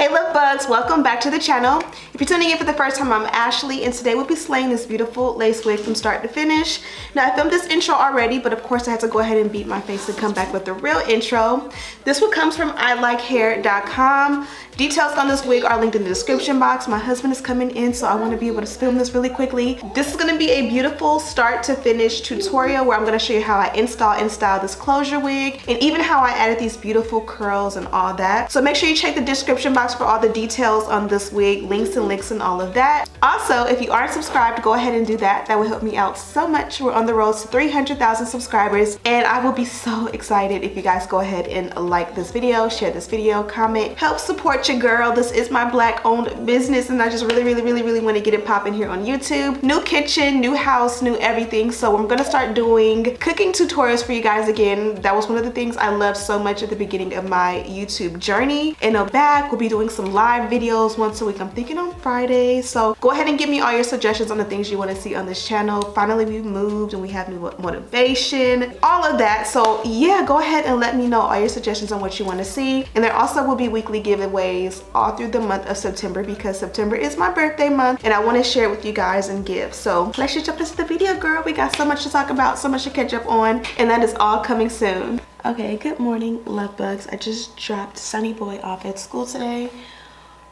Hey love bugs, welcome back to the channel. If you're tuning in for the first time, I'm Ashley and today we'll be slaying this beautiful lace wig from start to finish. Now I filmed this intro already, but of course I had to go ahead and beat my face and come back with the real intro. This one comes from ilikehair.com. Details on this wig are linked in the description box. My husband is coming in, so I want to be able to film this really quickly. This is going to be a beautiful start to finish tutorial where I'm going to show you how I install and style this closure wig and even how I added these beautiful curls and all that. So make sure you check the description box for all the details on this wig, links and all of that. Also, if you aren't subscribed, go ahead and do that. That will help me out so much. We're on the road to 300,000 subscribers and I will be so excited if you guys go ahead and like this video, share this video, comment, help support your girl. This is my black owned business and I just really want to get it popping here on YouTube. New kitchen, new house, new everything. So I'm gonna start doing cooking tutorials for you guys again. That was one of the things I loved so much at the beginning of my YouTube journey. And I'm back. We'll be doing some live videos once a week. I'm thinking on Friday. So go ahead and give me all your suggestions on the things you want to see on this channel. Finally we've moved and we have new motivation, all of that. So yeah, go ahead and let me know all your suggestions on what you want to see. And there also will be weekly giveaways all through the month of September because September is my birthday month and I want to share it with you guys and give. So let's just jump into the video, girl. We got so much to talk about, so much to catch up on, and that is all coming soon. Okay, good morning love bugs. I just dropped Sunny Boy off at school today.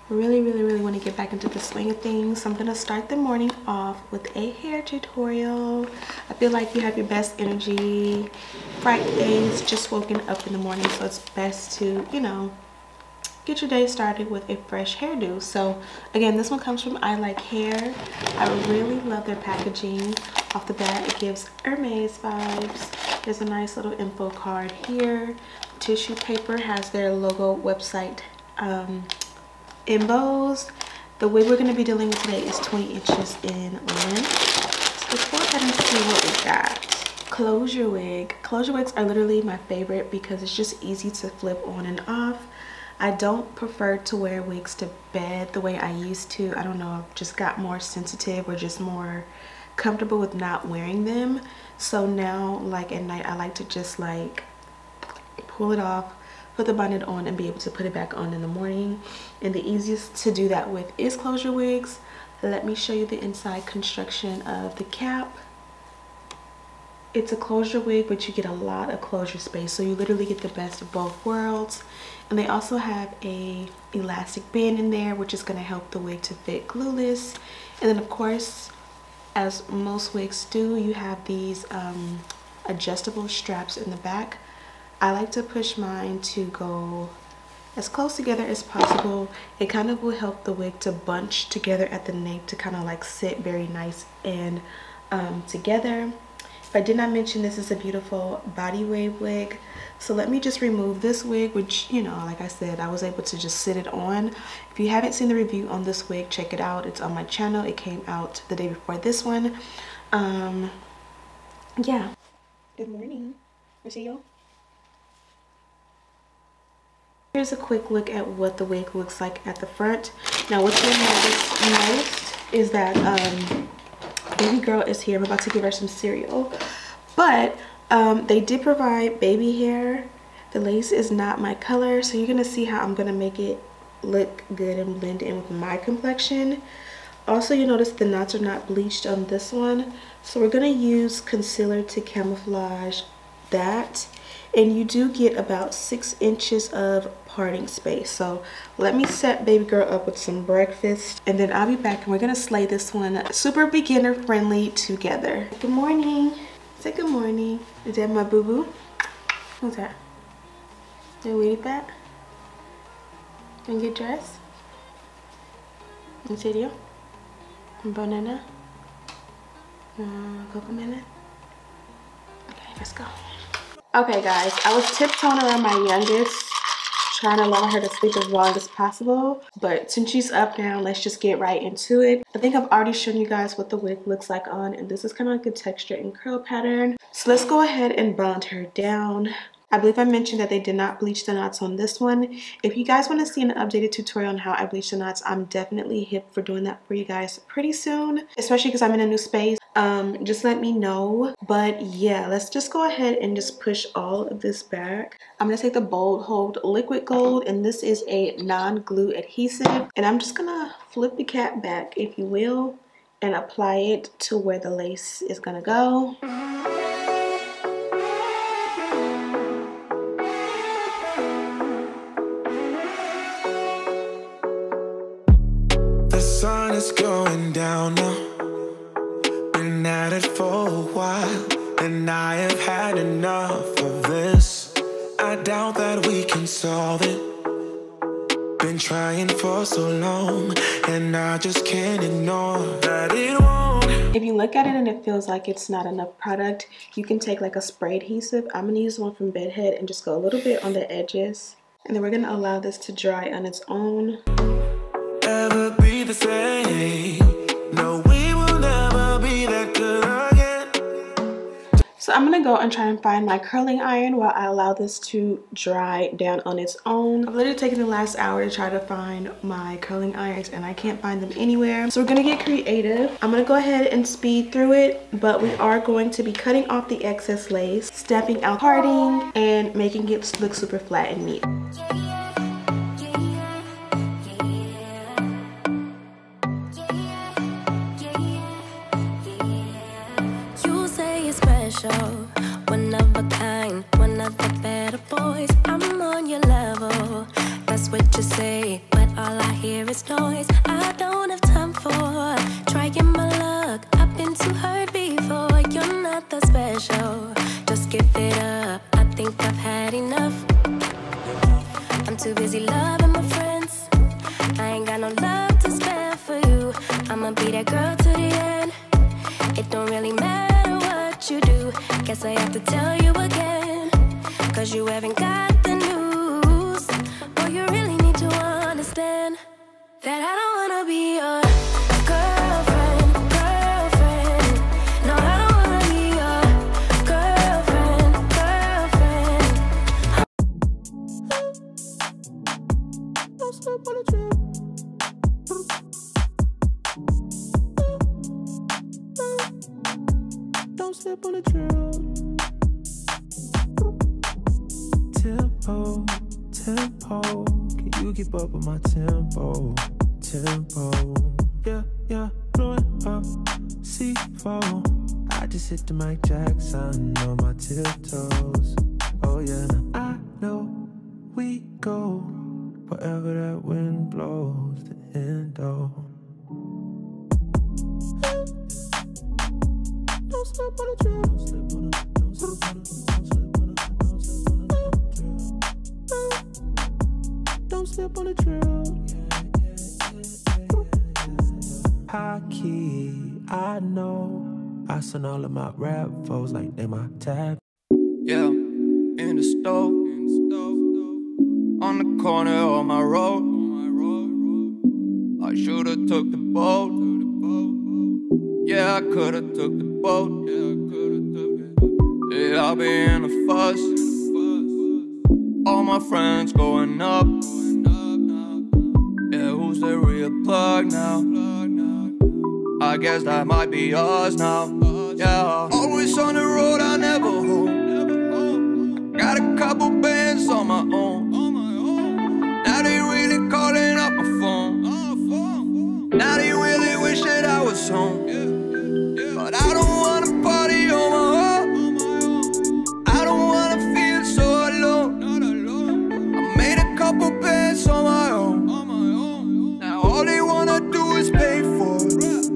Really want to get back into the swing of things. So I'm gonna start the morning off with a hair tutorial. I feel like you have your best energy Fridays, just woken up in the morning, so it's best to, you know, get your day started with a fresh hairdo. So again, this one comes from I Like Hair. I really love their packaging. Off the bat, it gives Hermes vibes. There's a nice little info card here. Tissue paper has their logo website embossed. The wig we're going to be dealing with today is 20 inches in length. So let's go ahead and see what we got. Closure wig. Closure wigs are literally my favorite because it's just easy to flip on and off. I don't prefer to wear wigs to bed the way I used to. I don't know, I've just got more sensitive or just more comfortable with not wearing them. So now, like at night, I like to just like pull it off, put the bonnet on, and be able to put it back on in the morning. And the easiest to do that with is closure wigs. Let me show you the inside construction of the cap. It's a closure wig, but you get a lot of closure space, so you literally get the best of both worlds. And they also have a elastic band in there, which is going to help the wig to fit glueless. And then of course, as most wigs do, you have these adjustable straps in the back. I like to push mine to go as close together as possible. It kind of will help the wig to bunch together at the nape to kind of like sit very nice and together. If I did not mention, this is a beautiful body wave wig. So let me just remove this wig, which, you know, like I said, I was able to just sit it on. If you haven't seen the review on this wig, check it out. It's on my channel. It came out the day before this one. Yeah. Good morning. Where's you? Here's a quick look at what the wig looks like at the front. Now, what you'll notice most is that baby girl is here. I'm about to give her some cereal, but they did provide baby hair. The lace is not my color, so you're gonna see how I'm gonna make it look good and blend in with my complexion. Also, you notice the knots are not bleached on this one, so we're gonna use concealer to camouflage that. And you do get about 6 inches of parting space. So let me set baby girl up with some breakfast and then I'll be back and we're gonna slay this one super beginner friendly together. Good morning. Say good morning. Is that my boo-boo? Who's that? You waiting for that? Gonna get dressed? In serio? Banana? Coconut? Okay, let's go. Okay guys, I was tiptoeing around my youngest, trying to allow her to sleep as long as possible, but since she's up now, let's just get right into it. I think I've already shown you guys what the wig looks like on, and this is kind of like the texture and curl pattern. So let's go ahead and bond her down. I believe I mentioned that they did not bleach the knots on this one. If you guys want to see an updated tutorial on how I bleach the knots, I'm definitely hip for doing that for you guys pretty soon, especially because I'm in a new space. Just let me know. But yeah, let's just go ahead and just push all of this back. I'm going to take the Bold Hold Liquid Gold, and this is a non-glue adhesive, and I'm just going to flip the cap back, if you will, and apply it to where the lace is going to go. The sun is going down now. Been at it for a while, and I have had enough of this. I doubt that we can solve it. Been trying for so long, and I just can't ignore that it won't. If you look at it and it feels like it's not enough product, you can take like a spray adhesive. I'm gonna use one from Bedeck and just go a little bit on the edges, and then we're gonna allow this to dry on its own. Ever be the same? No, we will never be that good again. So I'm gonna go and try and find my curling iron while I allow this to dry down on its own. I've literally taken the last hour to try to find my curling irons, and I can't find them anywhere. So we're gonna get creative. I'm gonna go ahead and speed through it, but we are going to be cutting off the excess lace, stepping out parting, and making it look super flat and neat. One of a kind, one of the better boys. I'm on your level, that's what you say, but all I hear is noise. I don't have time for trying my luck. I've been too hurt before. You're not that special, just give it up. I think I've had enough. I'm too busy loving my friends. I ain't got no love to spare for you. I'ma be that girl to the end. It don't really matter what you do. Guess I have to tell you again, cause you haven't got the news. Boy, you really need to understand that I don't wanna be your girlfriend, girlfriend. No, I don't wanna be your girlfriend, girlfriend. Don't slip on the trail. Don't slip on the trail. Tempo, tempo, can you keep up with my tempo? Tempo, yeah, yeah, blowing up, C4. I just hit the Mike Jackson on my tiptoes. Oh yeah, I know we go wherever that wind blows. The endo. Don't slip on the trail. Don't slip on the, don't slip on the, don't slip on the, don't slip on the, don't slip on the trail. High key, I know. I send all of my rap foes like they my tab. Yeah, in the stove, on the corner of my road. I should've took the boat. Yeah, I could've took the boat. Yeah, I'll be in a fuss. All my friends going up. Yeah, who's the real plug now? I guess that might be us now. Yeah, always on the road, I never home. Got a couple bands on my own. Now they really calling up my phone. Now they really wish that I was home. But I don't wanna party on my own. I don't wanna feel so alone. I made a couple bands on my own. Now all they wanna do is pay for it.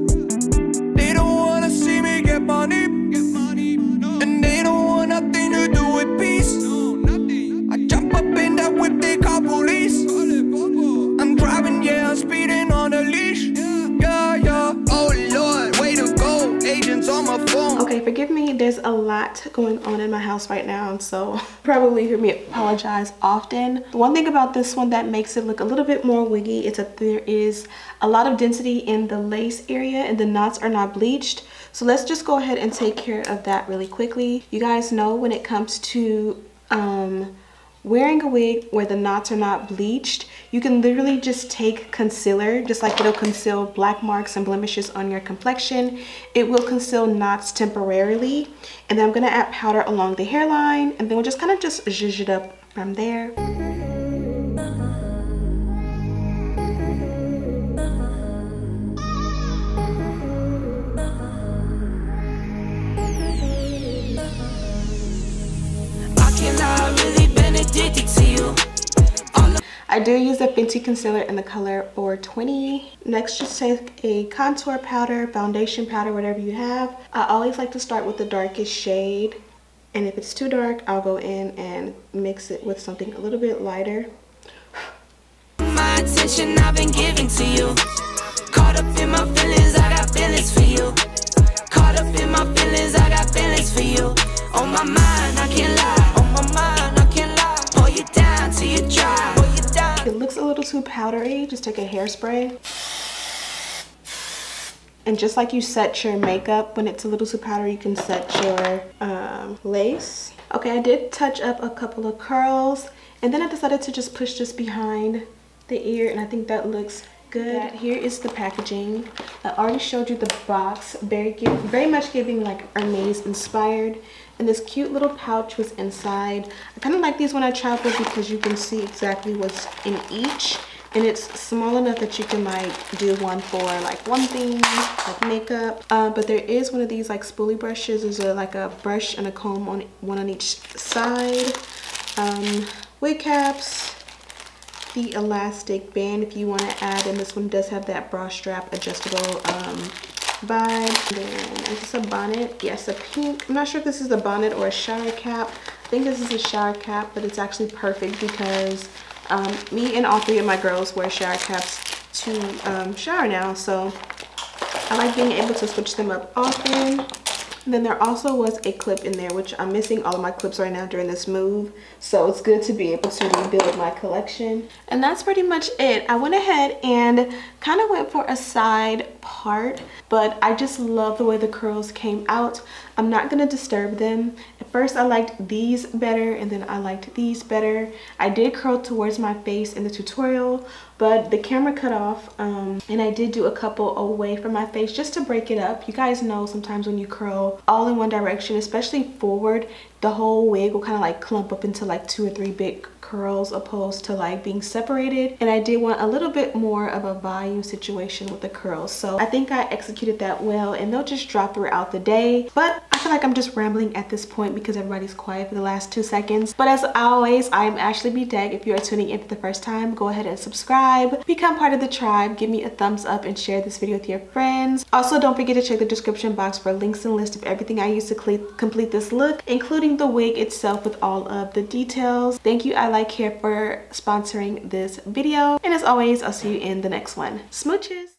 They don't wanna see me get money. And they don't want nothing to do with peace. I jump up in that whip, they call police. I'm driving, yeah, I'm speeding on the leash. Yeah, yeah, oh Lord, way to go, agents on my phone. Okay, forgive me, there's a lot going on in my house right now, so probably hear me apologize often. The one thing about this one that makes it look a little bit more wiggy is that there is a lot of density in the lace area and the knots are not bleached. So let's just go ahead and take care of that really quickly. You guys know when it comes to wearing a wig where the knots are not bleached, you can literally just take concealer, just like it'll conceal black marks and blemishes on your complexion. It will conceal knots temporarily. And then I'm gonna add powder along the hairline, and then we'll just kind of just zhuzh it up from there. I do use a Fenty concealer in the color 420. Next, just take a contour powder, foundation powder, whatever you have. I always like to start with the darkest shade. And if it's too dark, I'll go in and mix it with something a little bit lighter. My attention I've been giving to you. Caught up in my feelings, I got feelings for you. Caught up in my feelings, I got feelings for you. On my mind, I can't lie. On my mind, I can't lie. Pull you down till you dry. Pull you down. If it looks a little too powdery, just take a hairspray. And just like you set your makeup, when it's a little too powdery, you can set your lace. Okay, I did touch up a couple of curls, and then I decided to just push this behind the ear, and I think that looks good. Here is the packaging. I already showed you the box, very much giving like Hermes inspired. And this cute little pouch was inside. I kind of like these when I travel because you can see exactly what's in each. And it's small enough that you can like do one for like one thing, like makeup. But there is one of these like spoolie brushes. There's like a brush and a comb on one on each side. Wig caps, the elastic band if you want to add, and this one does have that bra strap adjustable vibe. Then just a bonnet. Yes, a pink. I'm not sure if this is a bonnet or a shower cap. I think this is a shower cap, but it's actually perfect because me and all three of my girls wear shower caps to shower now, so I like being able to switch them up often. And then there also was a clip in there, which I'm missing all of my clips right now during this move, so it's good to be able to rebuild my collection. And that's pretty much it. I went ahead and kind of went for a side part, but I just love the way the curls came out. I'm not going to disturb them. At first I liked these better, and then I liked these better. I did curl towards my face in the tutorial, but the camera cut off, and I did do a couple away from my face just to break it up. You guys know sometimes when you curl all in one direction, especially forward, the whole wig will kind of like clump up into like 2 or 3 big curls opposed to like being separated. And I did want a little bit more of a volume situation with the curls, so I think I executed that well, and they'll just drop throughout the day. But I feel like I'm just rambling at this point because everybody's quiet for the last 2 seconds. But as always, I am Ashley Bedeck. If you are tuning in for the first time, go ahead and subscribe, become part of the tribe, give me a thumbs up, and share this video with your friends. Also, don't forget to check the description box for links and list of everything I used to complete this look, including the wig itself with all of the details. Thank you, I Like Hair, for sponsoring this video. And as always, I'll see you in the next one. Smooches!